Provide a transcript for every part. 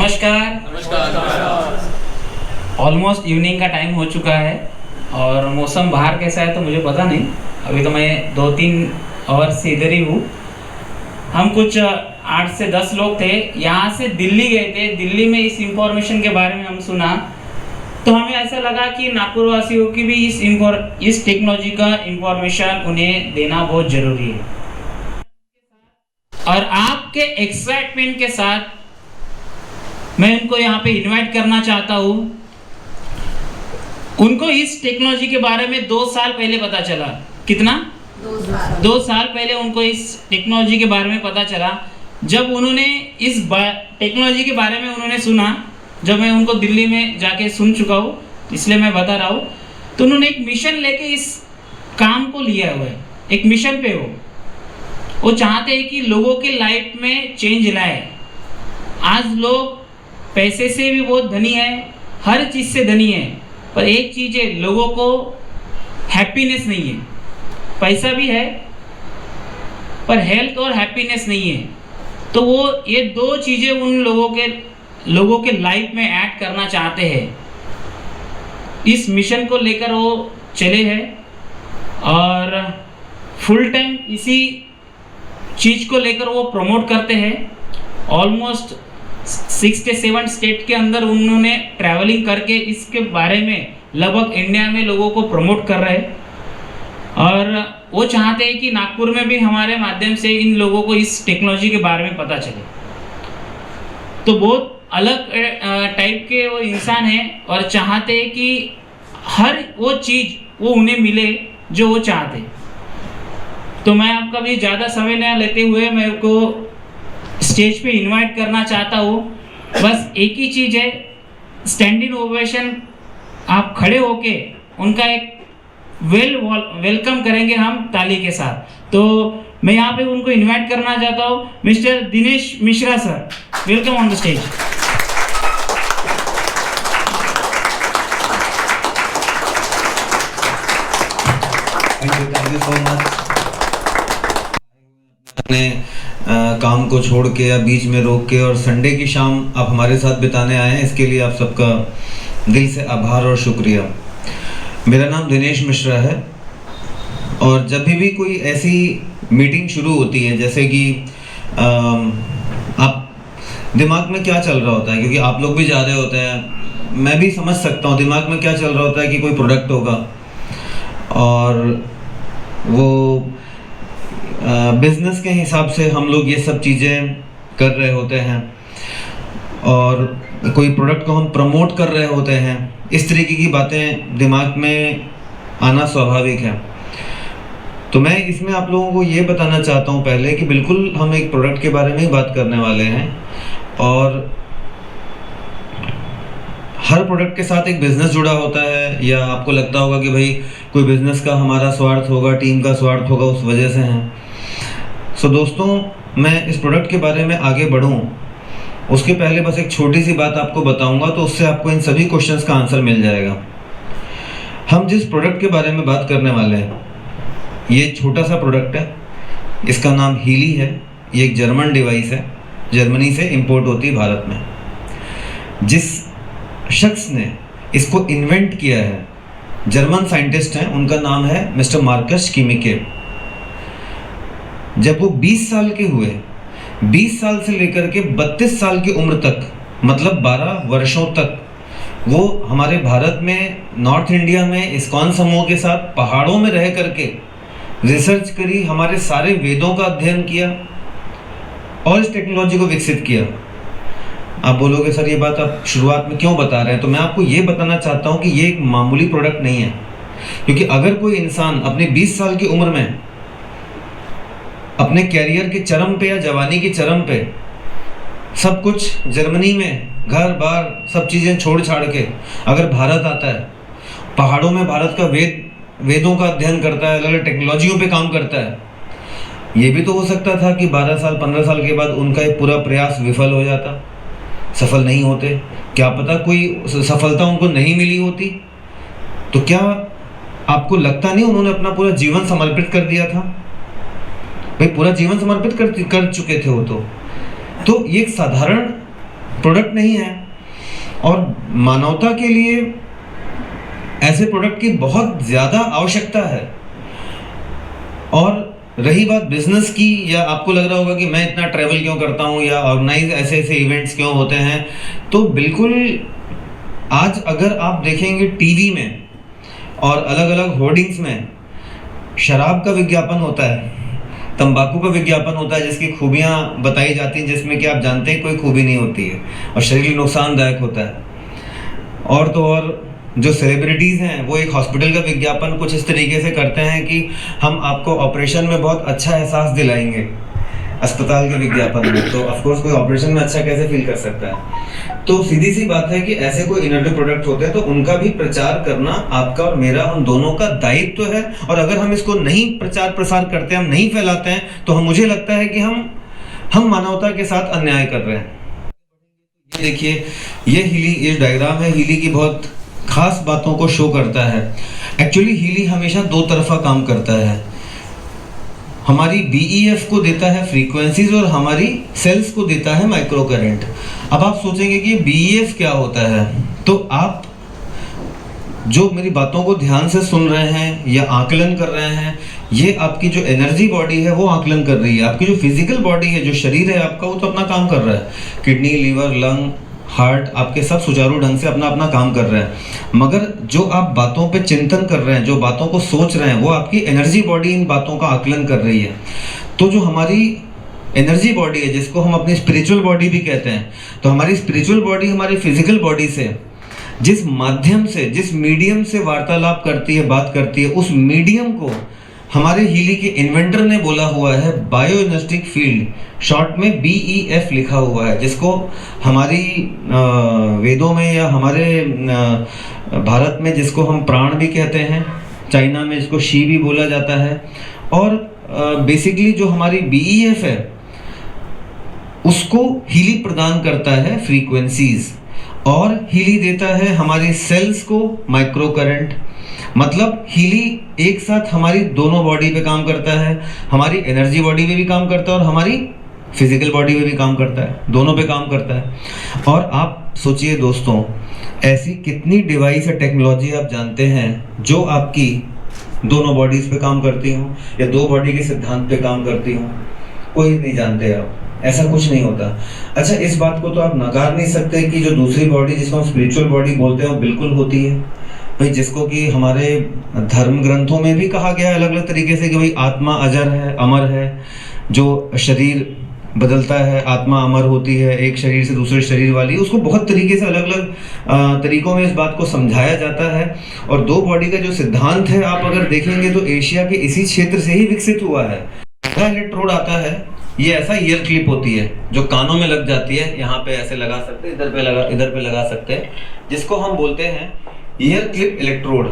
नमस्कार। नमस्कार। Almost evening का टाइम हो चुका है और मौसम बाहर कैसा है तो मुझे पता नहीं। अभी तो मैं 2-3 आवर से इधर ही हूँ। हम कुछ 8 से 10 लोग थे, यहाँ से दिल्ली गए थे। दिल्ली में इस इंफॉर्मेशन के बारे में हम सुना तो हमें ऐसा लगा कि नागपुर वासियों की भी इस टेक्नोलॉजी का इंफॉर्मेशन उन्हें देना बहुत ज़रूरी है। और आपके एक्साइटमेंट के साथ मैं उनको यहाँ पे इनवाइट करना चाहता हूँ। उनको इस टेक्नोलॉजी के बारे में 2 साल पहले पता चला। कितना? 2 साल पहले उनको इस टेक्नोलॉजी के बारे में पता चला। जब उन्होंने इस टेक्नोलॉजी के बारे में उन्होंने सुना, जब मैं उनको दिल्ली में जाके सुन चुका हूँ इसलिए मैं बता रहा हूँ, तो उन्होंने एक मिशन लेके इस काम को लिया हुआ है। एक मिशन पे वो चाहते हैं कि लोगों के लाइफ में चेंज लाए। आज लोग पैसे से भी बहुत धनी है, हर चीज़ से धनी है, पर एक चीज़ है, लोगों को हैप्पीनेस नहीं है। पैसा भी है पर हेल्थ और हैप्पीनेस नहीं है। तो वो ये 2 चीज़ें उन लोगों के लाइफ में ऐड करना चाहते हैं। इस मिशन को लेकर वो चले हैं और फुल टाइम इसी चीज़ को लेकर वो प्रमोट करते हैं। ऑलमोस्ट 6 से 7 स्टेट के अंदर उन्होंने ट्रैवलिंग करके इसके बारे में लगभग इंडिया में लोगों को प्रमोट कर रहे हैं। और वो चाहते हैं कि नागपुर में भी हमारे माध्यम से इन लोगों को इस टेक्नोलॉजी के बारे में पता चले। तो बहुत अलग टाइप के वो इंसान हैं और चाहते हैं कि हर वो चीज़ वो उन्हें मिले जो वो चाहते। तो मैं आपका भी ज़्यादा समय न लेते हुए मेरे को स्टेज पे इनवाइट करना चाहता हूँ। बस एक ही चीज़ है, स्टैंडिंग ओवेशन। आप खड़े होके उनका एक वेलकम करेंगे हम ताली के साथ। तो मैं यहाँ पे उनको इनवाइट करना चाहता हूँ। Mister Dinesh Mishra sir, welcome on the stage. Thank you so much. अपने काम को छोड़ के या बीच में रोक के और संडे की शाम आप हमारे साथ बिताने आए हैं, इसके लिए आप सबका दिल से आभार और शुक्रिया। मेरा नाम दिनेश मिश्रा है और जब भी कोई ऐसी मीटिंग शुरू होती है, जैसे कि आप दिमाग में क्या चल रहा होता है, क्योंकि आप लोग भी जा रहे होते हैं, मैं भी समझ सकता हूँ दिमाग में क्या चल रहा होता है कि कोई प्रोडक्ट होगा और वो बिजनेस के हिसाब से हम लोग ये सब चीज़ें कर रहे होते हैं और कोई प्रोडक्ट को हम प्रमोट कर रहे होते हैं। इस तरीके की बातें दिमाग में आना स्वाभाविक है। तो मैं इसमें आप लोगों को ये बताना चाहता हूँ पहले कि बिल्कुल हम एक प्रोडक्ट के बारे में ही बात करने वाले हैं और हर प्रोडक्ट के साथ एक बिज़नेस जुड़ा होता है। या आपको लगता होगा कि भाई कोई बिज़नेस का हमारा स्वार्थ होगा, टीम का स्वार्थ होगा, उस वजह से हैं। सो दोस्तों, मैं इस प्रोडक्ट के बारे में आगे बढ़ूं उसके पहले बस एक छोटी सी बात आपको बताऊंगा, तो उससे आपको इन सभी क्वेश्चंस का आंसर मिल जाएगा। हम जिस प्रोडक्ट के बारे में बात करने वाले हैं, ये छोटा सा प्रोडक्ट है, इसका नाम हीली है। ये एक जर्मन डिवाइस है, जर्मनी से इंपोर्ट होती है भारत में। जिस शख्स ने इसको इन्वेंट किया है, जर्मन साइंटिस्ट हैं, उनका नाम है मिस्टर मार्कस किमिके। जब वो 20 साल के हुए, 20 साल से लेकर के 32 साल की उम्र तक, मतलब 12 वर्षों तक वो हमारे भारत में, नॉर्थ इंडिया में इस्कॉन समूह के साथ पहाड़ों में रह करके रिसर्च करी, हमारे सारे वेदों का अध्ययन किया और इस टेक्नोलॉजी को विकसित किया। आप बोलोगे सर ये बात आप शुरुआत में क्यों बता रहे हैं, तो मैं आपको ये बताना चाहता हूँ कि ये एक मामूली प्रोडक्ट नहीं है। क्योंकि अगर कोई इंसान अपने 20 साल की उम्र में अपने कैरियर के चरम पे या जवानी के चरम पे सब कुछ जर्मनी में घर बार सब चीज़ें छोड़ छाड़ के अगर भारत आता है, पहाड़ों में भारत का वेदों का अध्ययन करता है, अलग अलग टेक्नोलॉजियों पे काम करता है, ये भी तो हो सकता था कि 12 साल 15 साल के बाद उनका ये पूरा प्रयास विफल हो जाता, सफल नहीं होते। क्या पता कोई सफलता उनको नहीं मिली होती। तो क्या आपको लगता नहीं उन्होंने अपना पूरा जीवन समर्पित कर दिया था? भाई पूरा जीवन समर्पित कर चुके थे वो तो ये एक साधारण प्रोडक्ट नहीं है, और मानवता के लिए ऐसे प्रोडक्ट की बहुत ज़्यादा आवश्यकता है। और रही बात बिजनेस की, या आपको लग रहा होगा कि मैं इतना ट्रैवल क्यों करता हूँ या ऑर्गेनाइज ऐसे ऐसे इवेंट्स क्यों होते हैं, तो बिल्कुल आज अगर आप देखेंगे टीवी में और अलग अलग होर्डिंग्स में शराब का विज्ञापन होता है, तंबाकू का विज्ञापन होता है, जिसकी खूबियाँ बताई जाती हैं, जिसमें कि आप जानते हैं कोई खूबी नहीं होती है और शरीर के लिए नुकसानदायक होता है। और तो और जो सेलिब्रिटीज़ हैं वो एक हॉस्पिटल का विज्ञापन कुछ इस तरीके से करते हैं कि हम आपको ऑपरेशन में बहुत अच्छा एहसास दिलाएंगे, अस्पताल के विज्ञापन में। तो ऑफ कोर्स कोई ऑपरेशन में अच्छा कैसे फील कर सकता है। तो सीधी सी बात है कि ऐसे कोई इनोवेटिव प्रोडक्ट होते हैं तो उनका भी प्रचार करना आपका और मेरा, हम दोनों का दायित्व है। और अगर हम इसको नहीं प्रचार प्रसार करते, हम नहीं फैलाते हैं, तो मुझे लगता है कि हम मानवता के साथ अन्याय कर रहे हैं। ये देखिए, ये हीली, ये डायग्राम है, हीली की बहुत खास बातों को शो करता है। एक्चुअली हीली हमेशा दो तरफा काम करता है। हमारी बीईएफ को देता है फ्रीक्वेंसीज और हमारी सेल्स को देता है माइक्रो करंट। अब आप सोचेंगे कि बीईएफ क्या होता है, तो आप जो मेरी बातों को ध्यान से सुन रहे हैं या आकलन कर रहे हैं, ये आपकी जो एनर्जी बॉडी है वो आकलन कर रही है। आपकी जो फिजिकल बॉडी है, जो शरीर है आपका, वो तो अपना काम कर रहा है। किडनी, लीवर, लंग, हार्ट आपके सब सुचारू ढंग से अपना अपना काम कर रहे हैं। मगर जो आप बातों पे चिंतन कर रहे हैं, जो बातों को सोच रहे हैं, वो आपकी एनर्जी बॉडी इन बातों का आकलन कर रही है। तो जो हमारी एनर्जी बॉडी है, जिसको हम अपनी स्पिरिचुअल बॉडी भी कहते हैं, तो हमारी स्पिरिचुअल बॉडी हमारी फिजिकल बॉडी से जिस माध्यम से, जिस मीडियम से वार्तालाप करती है, बात करती है, उस मीडियम को हमारे हीली के इन्वेंटर ने बोला हुआ है बायो इनर्जेटिक फील्ड, शॉर्ट में BEF लिखा हुआ है, जिसको हमारी वेदों में या हमारे भारत में जिसको हम प्राण भी कहते हैं, चाइना में इसको शी भी बोला जाता है। और बेसिकली जो हमारी BEF है उसको हीली प्रदान करता है फ्रीक्वेंसीज, और हीली देता है हमारी सेल्स को माइक्रो करंट। मतलब हीली एक साथ हमारी दोनों बॉडी पे काम करता है, हमारी एनर्जी बॉडी पे भी काम करता है और हमारी फिजिकल बॉडी पे भी काम करता है, दोनों पे काम करता है। और आप सोचिए दोस्तों, ऐसी कितनी डिवाइस या टेक्नोलॉजी आप जानते हैं जो आपकी दोनों बॉडीज पे काम करती हों या दो बॉडी के सिद्धांत पे काम करती हों? कोई नहीं जानते आप, ऐसा कुछ नहीं होता। अच्छा, इस बात को तो आप नकार नहीं सकते कि जो दूसरी बॉडी जिसको हम स्पिरिचुअल बॉडी बोलते हैं वो बिल्कुल होती है भाई, जिसको कि हमारे धर्म ग्रंथों में भी कहा गया है अलग अलग तरीके से कि भाई आत्मा अजर है, अमर है। जो शरीर बदलता है, आत्मा अमर होती है, एक शरीर से दूसरे शरीर वाली, उसको बहुत तरीके से अलग अलग तरीकों में इस बात को समझाया जाता है। और दो बॉडी का जो सिद्धांत है, आप अगर देखेंगे तो एशिया के इसी क्षेत्र से ही विकसित हुआ है। इलेक्ट्रोड आता है, ये ऐसा ईयर क्लिप होती है जो कानों में लग जाती है, यहाँ पे ऐसे लगा सकते हैं, इधर पे लगा सकते हैं, जिसको हम बोलते हैं ईयर क्लिप इलेक्ट्रोड।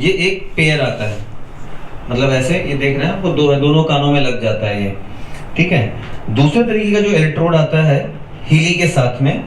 ये एक पेयर आता है, मतलब ऐसे ये देख रहे हैं आपको, दोनों कानों में लग जाता है ये, ठीक है। दूसरे तरीके का जो इलेक्ट्रोड आता है हीली के साथ में,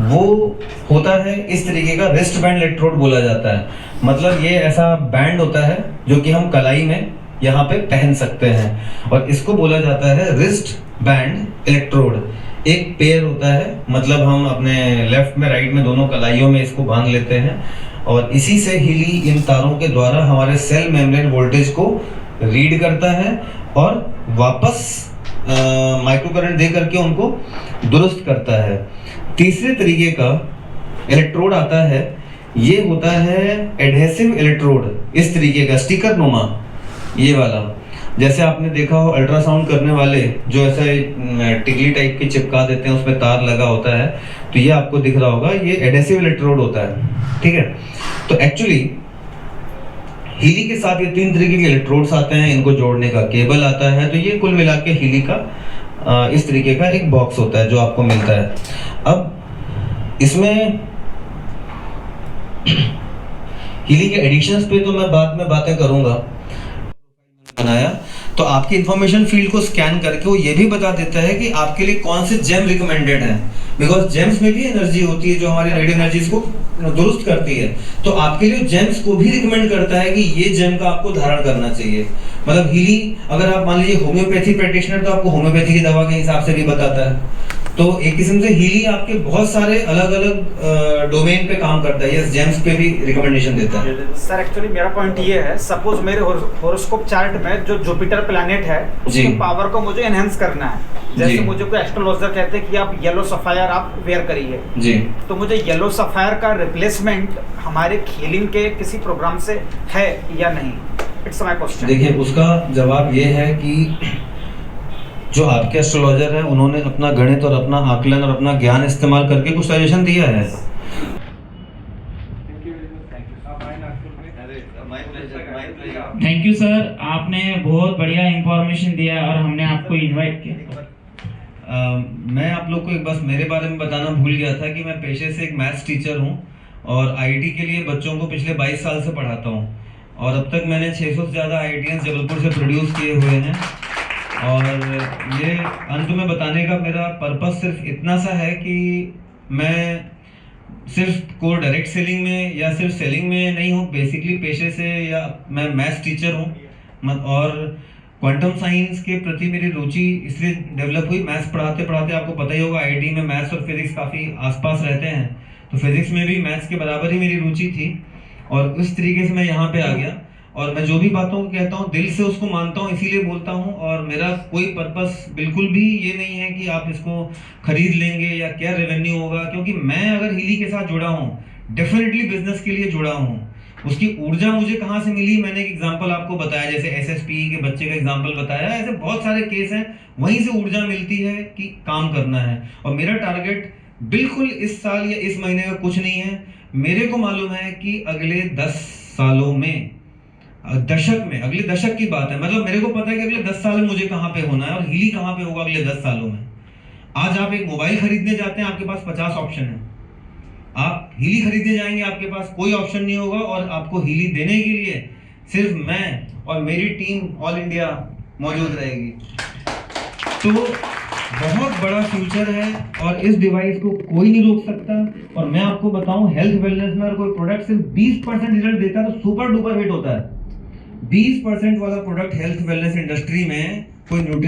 वो होता है इस तरीके का, रिस्ट बैंड इलेक्ट्रोड बोला जाता है। मतलब ये ऐसा बैंड होता है जो कि हम कलाई में यहाँ पे पहन सकते हैं, और इसको बोला जाता है रिस्ट बैंड इलेक्ट्रोड। एक पेयर होता है, मतलब हम अपने लेफ्ट में राइट में दोनों कलाइयों में इसको बांध लेते हैं, और इसी से हीली इन तारों के द्वारा हमारे सेल मेम्ब्रेन वोल्टेज को रीड करता है और वापस माइक्रो करंट दे करके उनको दुरुस्त करता है। तीसरे तरीके का इलेक्ट्रोड आता है, ये होता है एडहेसिव इलेक्ट्रोड, इस तरीके का स्टिकर नुमा, ये वाला। जैसे आपने देखा हो अल्ट्रासाउंड करने वाले जो ऐसे टिकली टाइप की चिपका देते हैं, उसमें तार लगा होता है, तो ये आपको दिख रहा होगा, ये एडहेसिव इलेक्ट्रोड होता है, ठीक है। तो एक्चुअली हीली के साथ ये तीन तरीके के इलेक्ट्रोड्स आते हैं, इनको जोड़ने का केबल आता है, तो ये कुल मिला के हीली का इस तरीके का एक बॉक्स होता है जो आपको मिलता है। अब इसमें हीली के एडिशंस पे तो मैं बाद में बातें करूंगा। बनाया तो आपकी इंफॉर्मेशन फील्ड को स्कैन करके वो ये भी बता देता है कि आपके लिए कौन से जेम रिकमेंडेड है, बिकॉज जेम्स में भी एनर्जी होती है जो हमारी रेडियो एनर्जीज को दुरुस्त करती है। तो आपके लिए जेम्स को भी रिकमेंड करता है कि ये जेम का आपको धारण करना चाहिए। मतलब हीली, अगर आप मान लीजिए होम्योपैथी प्रैक्टिशनर, तो आपको होम्योपैथी की दवा के हिसाब से भी बताता है। तो एक किस्म से हीली आपके बहुत सारे अलग अलग डोमेन पे काम करता है, यस जेम्स पे भी रिकमेंडेशन देता है। सर एक्चुअली मेरा पॉइंट ये है, सपोज मेरे होरोस्कोप चार्ट में जो जुपिटर प्लैनेट है उसके पावर को मुझे एनहेंस करना है। जैसे मुझे कोई एस्ट्रोलॉजर कहते हैं कि आप येलो सफायर आप वेयर करिए जी, तो मुझे येलो सफायर का रिप्लेसमेंट हमारे हीलिंग के किसी प्रोग्राम से है या नहीं? It's my question. देखिए उसका जवाब ये है कि जो आपके एस्ट्रोलॉजर हैं उन्होंने अपना गणित और अपना आकलन और अपना ज्ञान इस्तेमाल करके कुछ सजेशन दिया है। थैंक यू सर, आपने बहुत बढ़िया इंफॉर्मेशन दिया और हमने आपको इनवाइट किया। मैं आप लोग को एक बस मेरे बारे में बताना भूल गया था कि मैं पेशे से एक मैथ्स टीचर हूँ और आईटी के लिए बच्चों को पिछले 22 साल से पढ़ाता हूँ और अब तक मैंने 600 से ज़्यादा आईआईटीएंस जबलपुर से प्रोड्यूस किए हुए हैं। और ये अंत में बताने का मेरा पर्पस सिर्फ इतना सा है कि मैं सिर्फ को डायरेक्ट सेलिंग में या सिर्फ सेलिंग में नहीं हूँ, बेसिकली पेशे से या मैं मैथ्स टीचर हूँ और क्वांटम साइंस के प्रति मेरी रुचि इसलिए डेवलप हुई। मैथ्स पढ़ाते पढ़ाते आपको पता ही होगा आईआईटी में मैथ्स और फिजिक्स काफ़ी आसपास रहते हैं, तो फिजिक्स में भी मैथ्स के बराबर ही मेरी रुचि थी और उस तरीके से मैं यहाँ पे आ गया। और मैं जो भी बातों को कहता हूँ दिल से उसको मानता हूँ, इसीलिए बोलता हूँ। और मेरा कोई पर्पस बिल्कुल भी ये नहीं है कि आप इसको खरीद लेंगे या क्या रेवेन्यू होगा, क्योंकि मैं अगर हीली के साथ जुड़ा हूँ डेफिनेटली बिजनेस के लिए जुड़ा हूँ। उसकी ऊर्जा मुझे कहाँ से मिली, मैंने एक एग्जांपल आपको बताया, जैसे एसएसपी के बच्चे का एग्जांपल बताया, ऐसे बहुत सारे केस हैं, वहीं से ऊर्जा मिलती है कि काम करना है। और मेरा टारगेट बिल्कुल इस साल या इस महीने का कुछ नहीं है। मेरे को मालूम है कि अगले 10 सालों में, दशक में, अगले दशक की बात है, मतलब मेरे को पता है कि अगले 10 साल में मुझे कहाँ पे होना है और हीली कहाँ पे होगा अगले 10 सालों में। आज आप एक मोबाइल खरीदने जाते हैं, आपके पास 50 ऑप्शन है, आप हीली खरीदने जाएंगे आपके पास कोई ऑप्शन नहीं होगा और आपको हीली देने के लिए सिर्फ मैं और मेरी टीम ऑल इंडिया मौजूद रहेगी। तो बहुत बड़ा फ्यूचर है और इस डिवाइस को कोई नहीं रोक सकता। और मैं आपको बताऊं, हेल्थ वेलनेस में अगर कोई प्रोडक्ट सिर्फ 20% रिजल्ट देता है तो सुपर डुपर हिट होता है। 20% वाला प्रोडक्ट हेल्थ वेलनेस इंडस्ट्री में कोई न्यूट्री